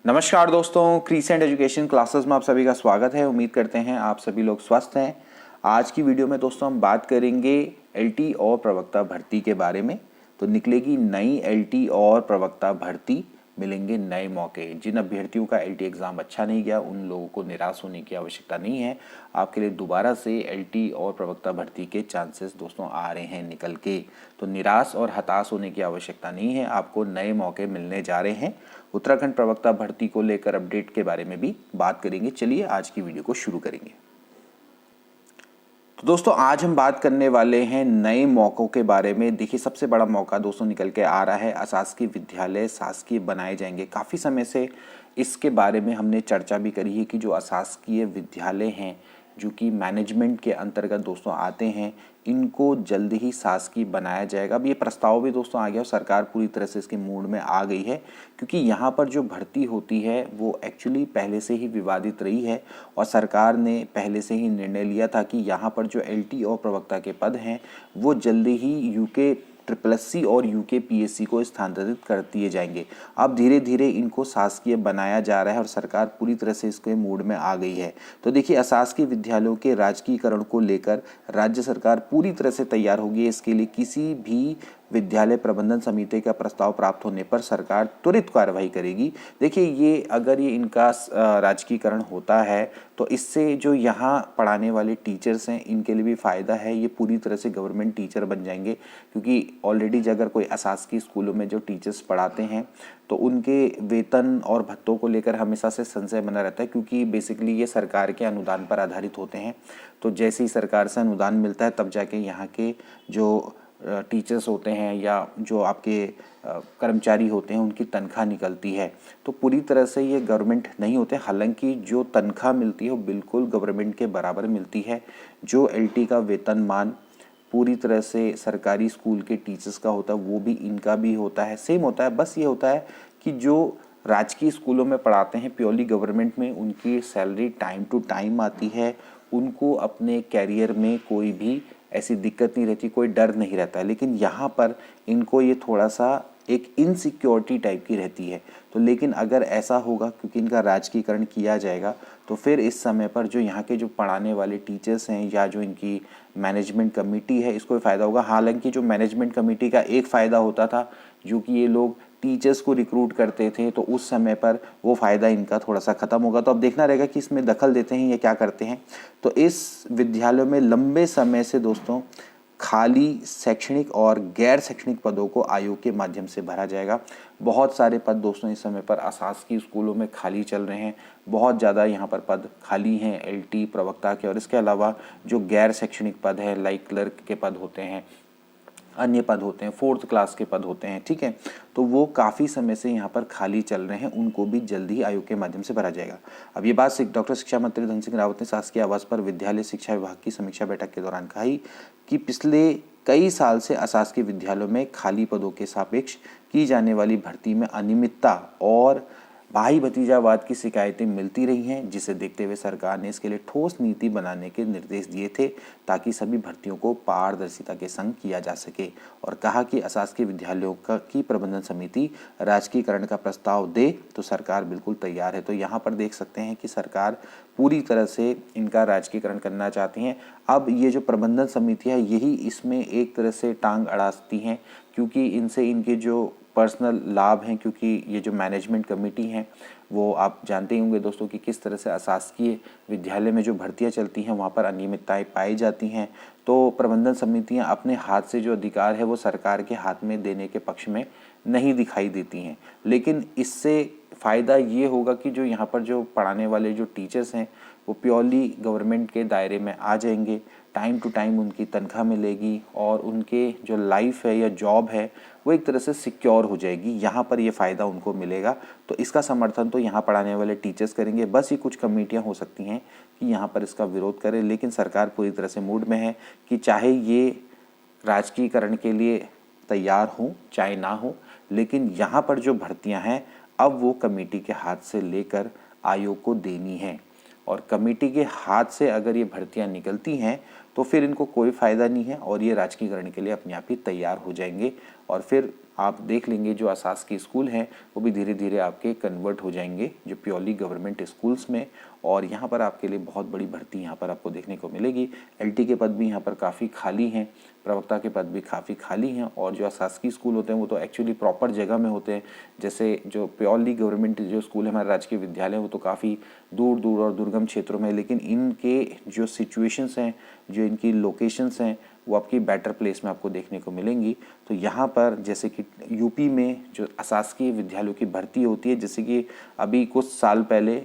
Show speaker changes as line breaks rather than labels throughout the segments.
नमस्कार दोस्तों, crescent education classes में आप सभी का स्वागत है। उम्मीद करते हैं आप सभी लोग स्वस्थ हैं। आज की वीडियो में दोस्तों हम बात करेंगे एलटी और प्रवक्ता भर्ती के बारे में। तो निकलेगी नई एलटी और प्रवक्ता भर्ती, मिलेंगे नए मौके। जिन अभ्यर्थियों का एलटी एग्ज़ाम अच्छा नहीं गया उन लोगों को निराश होने की आवश्यकता नहीं है। आपके लिए दोबारा से एलटी और प्रवक्ता भर्ती के चांसेस दोस्तों आ रहे हैं निकल के। तो निराश और हताश होने की आवश्यकता नहीं है, आपको नए मौके मिलने जा रहे हैं। उत्तराखंड प्रवक्ता भर्ती को लेकर अपडेट के बारे में भी बात करेंगे। चलिए आज की वीडियो को शुरू करेंगे। तो दोस्तों आज हम बात करने वाले हैं नए मौक़ों के बारे में। देखिए, सबसे बड़ा मौका दोस्तों निकल के आ रहा है, अशासकीय विद्यालय शासकीय बनाए जाएंगे। काफ़ी समय से इसके बारे में हमने चर्चा भी करी है कि जो अशासकीय विद्यालय हैं, जो कि मैनेजमेंट के अंतर्गत दोस्तों आते हैं, इनको जल्द ही शासकीय बनाया जाएगा। अब ये प्रस्ताव भी दोस्तों आ गया और सरकार पूरी तरह से इसके मूड में आ गई है, क्योंकि यहाँ पर जो भर्ती होती है वो एक्चुअली पहले से ही विवादित रही है और सरकार ने पहले से ही निर्णय लिया था कि यहाँ पर जो एलटी और प्रवक्ता के पद हैं वो जल्दी ही यूके SSC और यूके पीएससी को स्थानांतरित कर दिए जाएंगे। अब धीरे धीरे इनको शासकीय बनाया जा रहा है और सरकार पूरी तरह से इसके मूड में आ गई है। तो देखिए, अशासकीय विद्यालयों के राजकीयकरण को लेकर राज्य सरकार पूरी तरह से तैयार होगी। इसके लिए किसी भी विद्यालय प्रबंधन समिति का प्रस्ताव प्राप्त होने पर सरकार त्वरित कार्रवाई करेगी। देखिए, ये अगर ये इनका राजकीयकरण होता है तो इससे जो यहाँ पढ़ाने वाले टीचर्स हैं इनके लिए भी फ़ायदा है। ये पूरी तरह से गवर्नमेंट टीचर बन जाएंगे, क्योंकि ऑलरेडी अगर कोई अशासकीय स्कूलों में जो टीचर्स पढ़ाते हैं तो उनके वेतन और भत्तों को लेकर हमेशा से संशय बना रहता है, क्योंकि बेसिकली ये सरकार के अनुदान पर आधारित होते हैं। तो जैसे ही सरकार से अनुदान मिलता है तब जाके यहाँ के जो टीचर्स होते हैं या जो आपके कर्मचारी होते हैं उनकी तनख्वाह निकलती है। तो पूरी तरह से ये गवर्नमेंट नहीं होते, हालांकि जो तनख्वाह मिलती है वो बिल्कुल गवर्नमेंट के बराबर मिलती है। जो एलटी का वेतनमान पूरी तरह से सरकारी स्कूल के टीचर्स का होता है वो भी इनका भी होता है, सेम होता है। बस ये होता है कि जो राजकीय स्कूलों में पढ़ाते हैं प्योरली गवर्नमेंट में, उनकी सैलरी टाइम टू टाइम आती है। उनको अपने कैरियर में कोई भी ऐसी दिक्कत नहीं रहती, कोई डर नहीं रहता है। लेकिन यहाँ पर इनको ये थोड़ा सा एक इनसिक्योरिटी टाइप की रहती है। तो लेकिन अगर ऐसा होगा, क्योंकि इनका राजकीयकरण किया जाएगा, तो फिर इस समय पर जो यहाँ के जो पढ़ाने वाले टीचर्स हैं या जो इनकी मैनेजमेंट कमेटी है इसको फ़ायदा होगा। हालांकि जो मैनेजमेंट कमेटी का एक फ़ायदा होता था, जो कि ये लोग टीचर्स को रिक्रूट करते थे, तो उस समय पर वो फ़ायदा इनका थोड़ा सा ख़त्म होगा। तो अब देखना रहेगा कि इसमें दखल देते हैं या क्या करते हैं। तो इस विद्यालयों में लंबे समय से दोस्तों खाली शैक्षणिक और गैर शैक्षणिक पदों को आयोग के माध्यम से भरा जाएगा। बहुत सारे पद दोस्तों इस समय पर अशासकीय स्कूलों में खाली चल रहे हैं। बहुत ज़्यादा यहाँ पर पद खाली हैं एलटी प्रवक्ता के, और इसके अलावा जो गैर शैक्षणिक पद है लाइक क्लर्क के पद होते हैं, अन्य पद होते हैं, 4th क्लास के पद होते हैं, ठीक है। तो वो काफ़ी समय से यहाँ पर खाली चल रहे हैं, उनको भी जल्दी ही आयोग के माध्यम से भरा जाएगा। अब ये बात डॉक्टर शिक्षा मंत्री धन सिंह रावत ने शासकीय आवास पर विद्यालय शिक्षा विभाग की समीक्षा बैठक के दौरान कही कि पिछले कई साल से अशासकीय विद्यालयों में खाली पदों के सापेक्ष की जाने वाली भर्ती में अनियमितता और भाई भतीजावाद की शिकायतें मिलती रही हैं, जिसे देखते हुए सरकार ने इसके लिए ठोस नीति बनाने के निर्देश दिए थे, ताकि सभी भर्तियों को पारदर्शिता के संग किया जा सके। और कहा कि अशासकीय विद्यालयों की प्रबंधन समिति राजकीयकरण का प्रस्ताव दे तो सरकार बिल्कुल तैयार है। तो यहाँ पर देख सकते हैं कि सरकार पूरी तरह से इनका राजकीयकरण करना चाहती हैं। अब ये जो प्रबंधन समिति है यही इसमें एक तरह से टांग अड़ाती हैं, क्योंकि इनसे इनके जो पर्सनल लाभ हैं, क्योंकि ये जो मैनेजमेंट कमेटी हैं वो आप जानते ही होंगे दोस्तों कि किस तरह से अशासकीय विद्यालय में जो भर्तियां चलती हैं वहाँ पर अनियमितताएं पाई जाती हैं। तो प्रबंधन समितियां अपने हाथ से जो अधिकार है वो सरकार के हाथ में देने के पक्ष में नहीं दिखाई देती हैं। लेकिन इससे फ़ायदा ये होगा कि जो यहाँ पर जो पढ़ाने वाले जो टीचर्स हैं वो प्योरली गवर्नमेंट के दायरे में आ जाएंगे। टाइम टू टाइम उनकी तनख्वाह मिलेगी और उनके जो लाइफ है या जॉब है वो एक तरह से सिक्योर हो जाएगी। यहाँ पर ये फ़ायदा उनको मिलेगा। तो इसका समर्थन तो यहाँ पढ़ाने वाले टीचर्स करेंगे। बस ये कुछ कमेटियाँ हो सकती हैं कि यहाँ पर इसका विरोध करें, लेकिन सरकार पूरी तरह से मूड में है कि चाहे ये राजकीयकरण के लिए तैयार हों चाहे ना हो, लेकिन यहाँ पर जो भर्तियाँ हैं अब वो कमेटी के हाथ से लेकर आयोग को देनी है। और कमेटी के हाथ से अगर ये भर्तियां निकलती हैं तो फिर इनको कोई फ़ायदा नहीं है और ये राजकीयकरण के लिए अपने आप ही तैयार हो जाएंगे। और फिर आप देख लेंगे जो अशासकीय स्कूल हैं वो भी धीरे धीरे आपके कन्वर्ट हो जाएंगे जो प्योरली गवर्नमेंट स्कूल्स में। और यहाँ पर आपके लिए बहुत बड़ी भर्ती यहाँ पर आपको देखने को मिलेगी। एलटी के पद भी यहाँ पर काफ़ी खाली हैं, प्रवक्ता के पद भी काफ़ी खाली हैं। और जो अशासकीय स्कूल होते हैं वो तो एक्चुअली प्रॉपर जगह में होते हैं, जैसे जो प्योरली गवर्नमेंट जो स्कूल है हमारे राजकीय विद्यालय वो तो काफ़ी दूर दूर और दुर्गम क्षेत्रों में, लेकिन इनके जो सिचुएशंस हैं, जो इनकी लोकेशंस हैं वो आपकी बेटर प्लेस में आपको देखने को मिलेंगी। तो यहाँ पर जैसे कि यूपी में जो अशासकीय विद्यालयों की भर्ती होती है, जैसे कि अभी कुछ साल पहले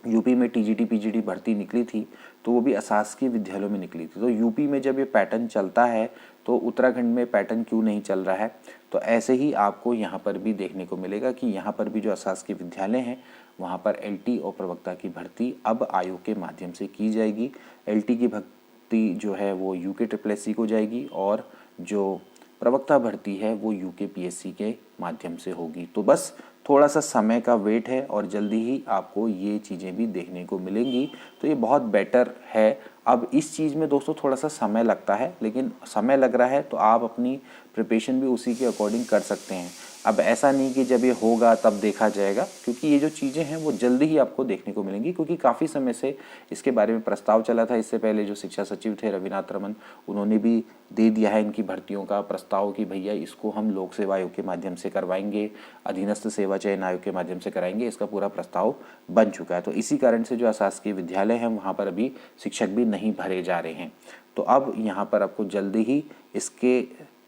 यूपी में टीजीटी पीजीटी भर्ती निकली थी तो वो भी अशासकीय विद्यालयों में निकली थी। तो यूपी में जब ये पैटर्न चलता है तो उत्तराखंड में पैटर्न क्यों नहीं चल रहा है? तो ऐसे ही आपको यहाँ पर भी देखने को मिलेगा कि यहाँ पर भी जो अशासकीय विद्यालय हैं वहाँ पर एलटी और प्रवक्ता की भर्ती अब आयोग के माध्यम से की जाएगी। एलटी की भर्ती जो है वो यूके को जाएगी और जो प्रवक्ता भर्ती है वो यूकेपीएससी के माध्यम से होगी। तो बस थोड़ा सा समय का वेट है और जल्दी ही आपको ये चीज़ें भी देखने को मिलेंगी। तो ये बहुत बेटर है। अब इस चीज़ में दोस्तों थोड़ा सा समय लगता है, लेकिन समय लग रहा है तो आप अपनी प्रिपरेशन भी उसी के अकॉर्डिंग कर सकते हैं। अब ऐसा नहीं कि जब ये होगा तब देखा जाएगा, क्योंकि ये जो चीज़ें हैं वो जल्दी ही आपको देखने को मिलेंगी, क्योंकि काफ़ी समय से इसके बारे में प्रस्ताव चला था। इससे पहले जो शिक्षा सचिव थे रविनाथ रमन, उन्होंने भी दे दिया है इनकी भर्तियों का प्रस्ताव कि भैया इसको हम लोक सेवा आयोग के माध्यम से करवाएंगे, अधीनस्थ सेवा चयन आयोग के माध्यम से कराएंगे। इसका पूरा प्रस्ताव बन चुका है। तो इसी कारण से जो अशासकीय विद्यालय हैं वहाँ पर अभी शिक्षक भी नहीं भरे जा रहे हैं। तो अब यहाँ पर आपको जल्दी ही इसके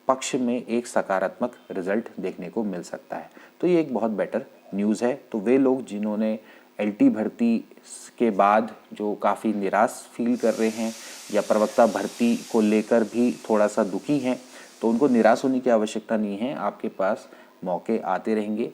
पक्ष में एक सकारात्मक रिजल्ट देखने को मिल सकता है। तो ये एक बहुत बेटर न्यूज़ है। तो वे लोग जिन्होंने एलटी भर्ती के बाद जो काफ़ी निराश फील कर रहे हैं या प्रवक्ता भर्ती को लेकर भी थोड़ा सा दुखी हैं, तो उनको निराश होने की आवश्यकता नहीं है। आपके पास मौके आते रहेंगे,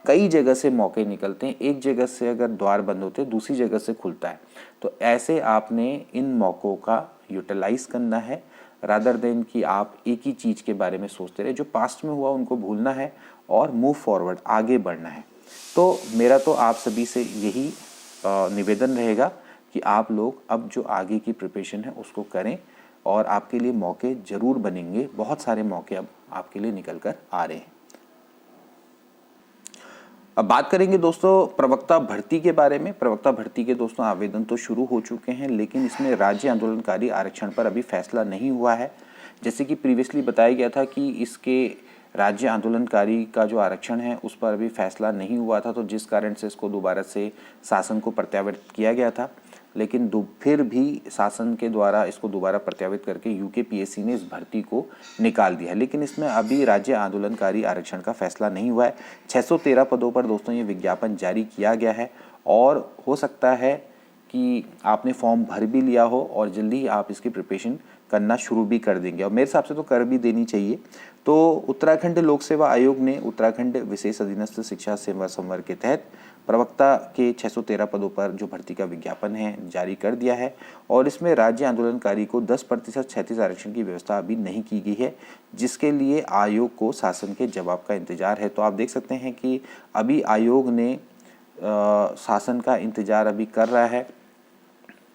कई जगह से मौके निकलते हैं। एक जगह से अगर द्वार बंद होते हैं दूसरी जगह से खुलता है। तो ऐसे आपने इन मौक़ों का यूटिलाइज़ करना है, रादर देन कि आप एक ही चीज़ के बारे में सोचते रहे। जो पास्ट में हुआ उनको भूलना है और मूव फॉरवर्ड, आगे बढ़ना है। तो मेरा तो आप सभी से यही निवेदन रहेगा कि आप लोग अब जो आगे की प्रिपरेशन है उसको करें और आपके लिए मौके ज़रूर बनेंगे। बहुत सारे मौके अब आपके लिए निकल कर आ रहे हैं। अब बात करेंगे दोस्तों प्रवक्ता भर्ती के बारे में। प्रवक्ता भर्ती के दोस्तों आवेदन तो शुरू हो चुके हैं, लेकिन इसमें राज्य आंदोलनकारी आरक्षण पर अभी फैसला नहीं हुआ है। जैसे कि प्रीवियसली बताया गया था कि इसके राज्य आंदोलनकारी का जो आरक्षण है उस पर अभी फैसला नहीं हुआ था, तो जिस कारण से इसको दोबारा से शासन को प्रत्यावर्तित किया गया था। लेकिन फिर भी शासन के द्वारा इसको दोबारा प्रत्यावर्तित करके यूकेपीएससी ने इस भर्ती को निकाल दिया है। लेकिन इसमें अभी राज्य आंदोलनकारी आरक्षण का फैसला नहीं हुआ है। 613 पदों पर दोस्तों ये विज्ञापन जारी किया गया है और हो सकता है कि आपने फॉर्म भर भी लिया हो और जल्दी ही आप इसकी प्रिपरेशन करना शुरू भी कर देंगे, और मेरे हिसाब से तो कर भी देनी चाहिए। तो उत्तराखंड लोक सेवा आयोग ने उत्तराखंड विशेष अधीनस्थ शिक्षा सेवा संवर्ग के तहत प्रवक्ता के 613 पदों पर जो भर्ती का विज्ञापन है जारी कर दिया है, और इसमें राज्य आंदोलनकारी को 10% क्षैतिज आरक्षण की व्यवस्था अभी नहीं की गई है, जिसके लिए आयोग को शासन के जवाब का इंतजार है। तो आप देख सकते हैं कि अभी आयोग ने शासन का इंतजार अभी कर रहा है।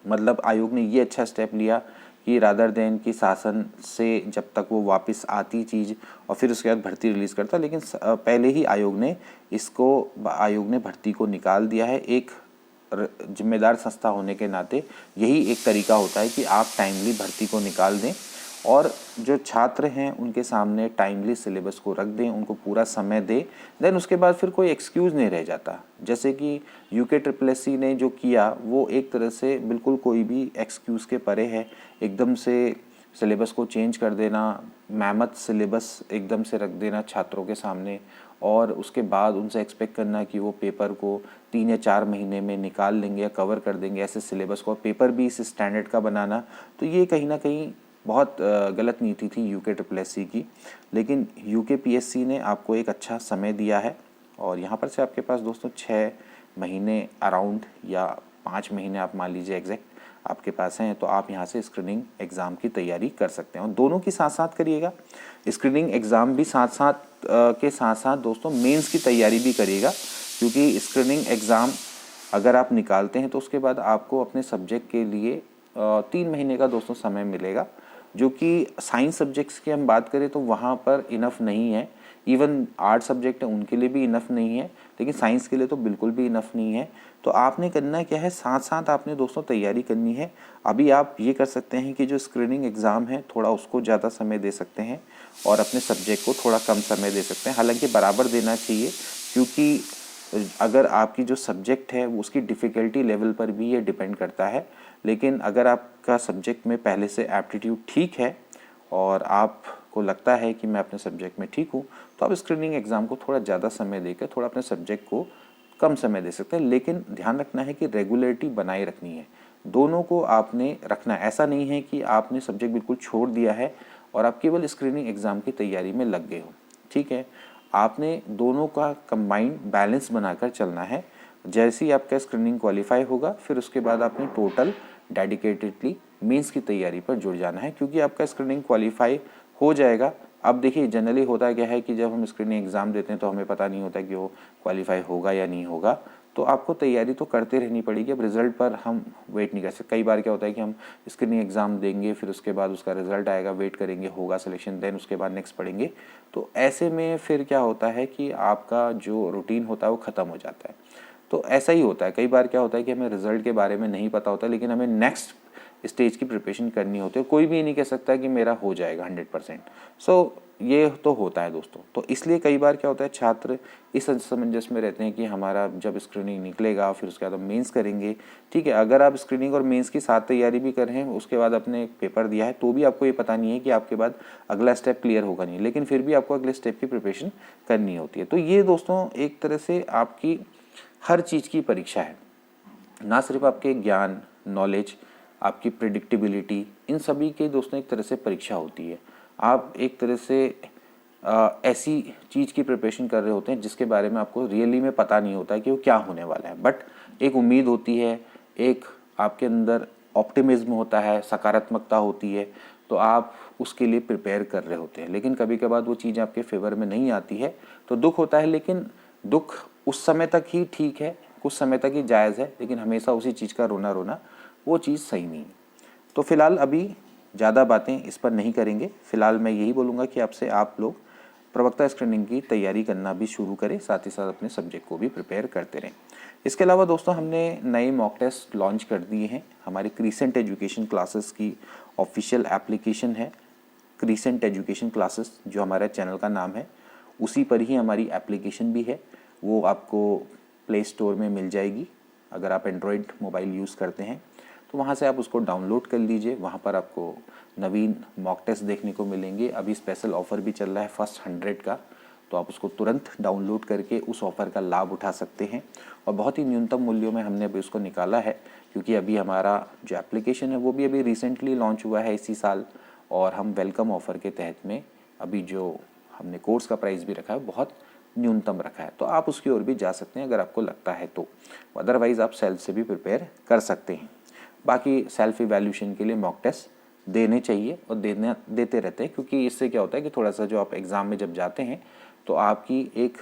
मतलब आयोग ने ये अच्छा स्टेप लिया कि रादर देन कि शासन से जब तक वो वापस आती चीज़ और फिर उसके बाद भर्ती रिलीज़ करता, लेकिन पहले ही आयोग ने भर्ती को निकाल दिया है। एक जिम्मेदार संस्था होने के नाते यही एक तरीका होता है कि आप टाइमली भर्ती को निकाल दें और जो छात्र हैं उनके सामने टाइमली सिलेबस को रख दें, उनको पूरा समय दें। देन उसके बाद फिर कोई एक्सक्यूज़ नहीं रह जाता। जैसे कि यूकेपीएससी ने जो किया वो एक तरह से बिल्कुल कोई भी एक्सक्यूज़ के परे है। एकदम से सिलेबस को चेंज कर देना, मेहनत सिलेबस एकदम से रख देना छात्रों के सामने, और उसके बाद उनसे एक्सपेक्ट करना कि वो पेपर को 3 या 4 महीने में निकाल लेंगे या कवर कर देंगे, ऐसे सिलेबस को पेपर भी इस स्टैंडर्ड का बनाना। तो ये कहीं ना कहीं बहुत गलत नीति थी यूकेपीएससी की। लेकिन यूकेपीएससी ने आपको एक अच्छा समय दिया है और यहाँ पर से आपके पास दोस्तों 6 महीने अराउंड या 5 महीने आप मान लीजिए एग्जैक्ट आपके पास हैं, तो आप यहाँ से स्क्रीनिंग एग्ज़ाम की तैयारी कर सकते हैं। और दोनों की साथ साथ करिएगा, स्क्रीनिंग एग्ज़ाम भी साथ साथ दोस्तों मेंस की तैयारी भी करिएगा, क्योंकि स्क्रीनिंग एग्ज़ाम अगर आप निकालते हैं तो उसके बाद आपको अपने सब्जेक्ट के लिए 3 महीने का दोस्तों समय मिलेगा जो कि साइंस सब्जेक्ट्स की हम बात करें तो वहाँ पर इनफ नहीं है। इवन आर्ट सब्जेक्ट है उनके लिए भी इनफ नहीं है, लेकिन साइंस के लिए तो बिल्कुल भी इनफ नहीं है। तो आपने करना क्या है, साथ साथ आपने दोस्तों तैयारी करनी है। अभी आप ये कर सकते हैं कि जो स्क्रीनिंग एग्ज़ाम है थोड़ा उसको ज़्यादा समय दे सकते हैं और अपने सब्जेक्ट को थोड़ा कम समय दे सकते हैं। हालांकि बराबर देना चाहिए, क्योंकि अगर आपकी जो सब्जेक्ट है वो उसकी डिफ़िकल्टी लेवल पर भी ये डिपेंड करता है। लेकिन अगर आपका सब्जेक्ट में पहले से एप्टीट्यूड ठीक है और आपको लगता है कि मैं अपने सब्जेक्ट में ठीक हूँ, तो आप स्क्रीनिंग एग्ज़ाम को थोड़ा ज़्यादा समय देकर थोड़ा अपने सब्जेक्ट को कम समय दे सकते हैं। लेकिन ध्यान रखना है कि रेगुलरिटी बनाए रखनी है, दोनों को आपने रखना है। ऐसा नहीं है कि आपने सब्जेक्ट बिल्कुल छोड़ दिया है और आप केवल स्क्रीनिंग एग्ज़ाम की तैयारी में लग गए हो। ठीक है, आपने दोनों का कंबाइंड बैलेंस बनाकर चलना है। जैसे ही आपका स्क्रीनिंग क्वालिफाई होगा, फिर उसके बाद आपने टोटल डेडिकेटेडली मेंस की तैयारी पर जुड़ जाना है, क्योंकि आपका स्क्रीनिंग क्वालिफाई हो जाएगा। अब देखिए जनरली होता क्या है कि जब हम स्क्रीनिंग एग्ज़ाम देते हैं तो हमें पता नहीं होता कि वो क्वालिफाई होगा या नहीं होगा, तो आपको तैयारी तो करते रहनी पड़ेगी। अब रिज़ल्ट पर हम वेट नहीं कर सकते। कई बार क्या होता है कि हम स्क्रीनिंग एग्ज़ाम देंगे, फिर उसके बाद उसका रिज़ल्ट आएगा, वेट करेंगे, होगा सिलेक्शन, देन उसके बाद नेक्स्ट पढ़ेंगे। तो ऐसे में फिर क्या होता है कि आपका जो रूटीन होता है वो ख़त्म हो जाता है। तो ऐसा ही होता है, कई बार क्या होता है कि हमें रिज़ल्ट के बारे में नहीं पता होता, लेकिन हमें नेक्स्ट स्टेज की प्रिपरेशन करनी होती है। कोई भी ये नहीं कह सकता कि मेरा हो जाएगा 100%। सो ये तो होता है दोस्तों। तो इसलिए कई बार क्या होता है, छात्र इस असमंजस में रहते हैं कि हमारा जब स्क्रीनिंग निकलेगा फिर उसके बाद हम मेंस करेंगे। ठीक है, अगर आप स्क्रीनिंग और मेंस की साथ तैयारी भी कर रहे हैं, उसके बाद आपने पेपर दिया है, तो भी आपको ये पता नहीं है कि आपके बाद अगला स्टेप क्लियर होगा नहीं, लेकिन फिर भी आपको अगले स्टेप की प्रिपरेशन करनी होती है। तो ये दोस्तों एक तरह से आपकी हर चीज़ की परीक्षा है, ना सिर्फ आपके ज्ञान, नॉलेज, आपकी प्रिडिक्टेबिलिटी, इन सभी के दोस्तों एक तरह से परीक्षा होती है। आप एक तरह से ऐसी चीज़ की प्रिपरेशन कर रहे होते हैं जिसके बारे में आपको रियली में पता नहीं होता है कि वो क्या होने वाला है, बट एक उम्मीद होती है, एक आपके अंदर ऑप्टिमिज्म होता है, सकारात्मकता होती है, तो आप उसके लिए प्रिपेयर कर रहे होते हैं। लेकिन कभी कभार वो चीज़ आपके फेवर में नहीं आती है तो दुख होता है, लेकिन दुख उस समय तक ही ठीक है, कुछ समय तक ही जायज़ है, लेकिन हमेशा उसी चीज़ का रोना रोना वो चीज़ सही नहीं है। तो फिलहाल अभी ज़्यादा बातें इस पर नहीं करेंगे। फिलहाल मैं यही बोलूँगा कि आपसे आप लोग प्रवक्ता स्क्रीनिंग की तैयारी करना भी शुरू करें, साथ ही साथ अपने सब्जेक्ट को भी प्रिपेयर करते रहें। इसके अलावा दोस्तों हमने नए मॉक टेस्ट लॉन्च कर दिए हैं। हमारे क्रीसेंट एजुकेशन क्लासेस की ऑफिशियल एप्लीकेशन है, क्रीसेंट एजुकेशन क्लासेस जो हमारा चैनल का नाम है, उसी पर ही हमारी एप्लीकेशन भी है। वो आपको प्ले स्टोर में मिल जाएगी। अगर आप एंड्रॉयड मोबाइल यूज़ करते हैं तो वहाँ से आप उसको डाउनलोड कर लीजिए। वहाँ पर आपको नवीन मॉक टेस्ट देखने को मिलेंगे। अभी स्पेशल ऑफ़र भी चल रहा है फर्स्ट 100 का, तो आप उसको तुरंत डाउनलोड करके उस ऑफ़र का लाभ उठा सकते हैं। और बहुत ही न्यूनतम मूल्यों में हमने अभी उसको निकाला है, क्योंकि अभी हमारा जो एप्लीकेशन है वो भी अभी रिसेंटली लॉन्च हुआ है इसी साल, और हम वेलकम ऑफ़र के तहत में अभी जो हमने कोर्स का प्राइस भी रखा है बहुत न्यूनतम रखा है। तो आप उसकी ओर भी जा सकते हैं अगर आपको लगता है तो। अदरवाइज़ आप सेल्फ से भी प्रिपेयर कर सकते हैं। बाकी सेल्फ इवैल्यूएशन के लिए मॉक टेस्ट देने चाहिए और देते रहते हैं, क्योंकि इससे क्या होता है कि थोड़ा सा जो आप एग्ज़ाम में जब जाते हैं तो आपकी एक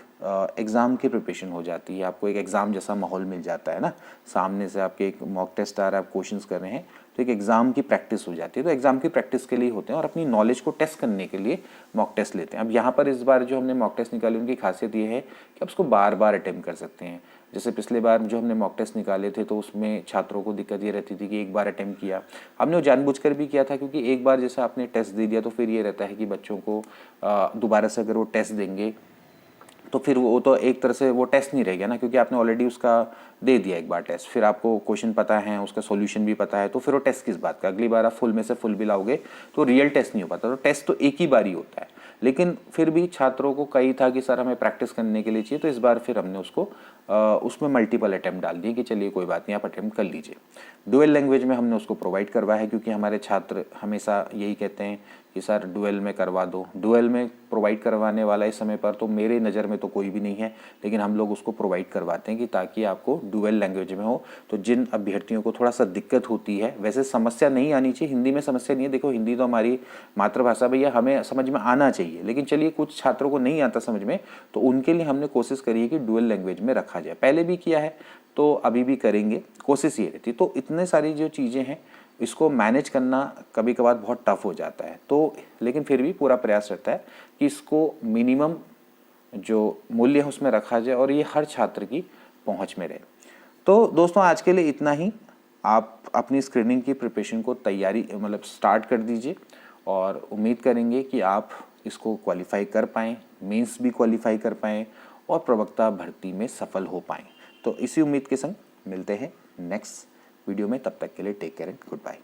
एग्ज़ाम की प्रिपरेशन हो जाती है, आपको एक एग्ज़ाम जैसा माहौल मिल जाता है ना। सामने से आपके एक मॉक टेस्ट आ रहा है, आप क्वेश्चंस कर रहे हैं, तो एक एग्ज़ाम की प्रैक्टिस हो जाती है। तो एग्ज़ाम की प्रैक्टिस के लिए होते हैं और अपनी नॉलेज को टेस्ट करने के लिए मॉक टेस्ट लेते हैं। अब यहाँ पर इस बार जो हमने मॉक टेस्ट निकाले उनकी खासियत ये है कि आप उसको बार बार अटैम्प्ट कर सकते हैं। जैसे पिछले बार जो हमने मॉक टेस्ट निकाले थे तो उसमें छात्रों को दिक्कत ये रहती थी कि एक बार अटैम्प्ट किया, हमने वो जानबूझकर भी किया था, क्योंकि एक बार जैसे आपने टेस्ट दे दिया तो फिर ये रहता है कि बच्चों को दोबारा से अगर वो टेस्ट देंगे तो फिर वो तो एक तरह से वो टेस्ट नहीं रह गया ना, क्योंकि आपने ऑलरेडी उसका दे दिया एक बार टेस्ट, फिर आपको क्वेश्चन पता है, उसका सॉल्यूशन भी पता है, तो फिर वो टेस्ट किस बात का। अगली बार आप फुल में से फुल भी लाओगे तो रियल टेस्ट नहीं हो पाता। तो टेस्ट तो एक ही बार ही होता है, लेकिन फिर भी छात्रों को कही था कि सर हमें प्रैक्टिस करने के लिए चाहिए, तो इस बार फिर हमने उसको उसमें मल्टीपल अटैम्प्ट डाल दिए कि चलिए कोई बात नहीं, आप अटैम्प्ट कर लीजिए। डुअल लैंग्वेज में हमने उसको प्रोवाइड करवाया है, क्योंकि हमारे छात्र हमेशा यही कहते हैं कि सर डुअल में करवा दो। डुअल में प्रोवाइड करवाने वाला इस समय पर तो मेरे नज़र में तो कोई भी नहीं है, लेकिन हम लोग उसको प्रोवाइड करवाते हैं कि ताकि आपको डुअल लैंग्वेज में हो। तो जिन अभ्यर्थियों को थोड़ा सा दिक्कत होती है, वैसे समस्या नहीं आनी चाहिए, हिंदी में समस्या नहीं है। देखो हिंदी तो हमारी मातृभाषा भैया, हमें समझ में आना चाहिए, लेकिन चलिए कुछ छात्रों को नहीं आता समझ में, तो उनके लिए हमने कोशिश करी है कि डुअल लैंग्वेज में रखा जाए। पहले भी किया है तो अभी भी करेंगे, कोशिश ये रहती। तो इतने सारी जो चीज़ें हैं इसको मैनेज करना कभी कभार बहुत टफ हो जाता है। तो लेकिन फिर भी पूरा प्रयास रहता है कि इसको मिनिमम जो मूल्य है उसमें रखा जाए और ये हर छात्र की पहुंच में रहे। तो दोस्तों आज के लिए इतना ही। आप अपनी स्क्रीनिंग की प्रिपरेशन को तैयारी मतलब स्टार्ट कर दीजिए और उम्मीद करेंगे कि आप इसको क्वालिफाई कर पाएँ, मेंस भी क्वालिफाई कर पाएँ और प्रवक्ता भर्ती में सफल हो पाएँ। तो इसी उम्मीद के संग मिलते हैं नेक्स्ट वीडियो में। तब तक के लिए take care and good bye.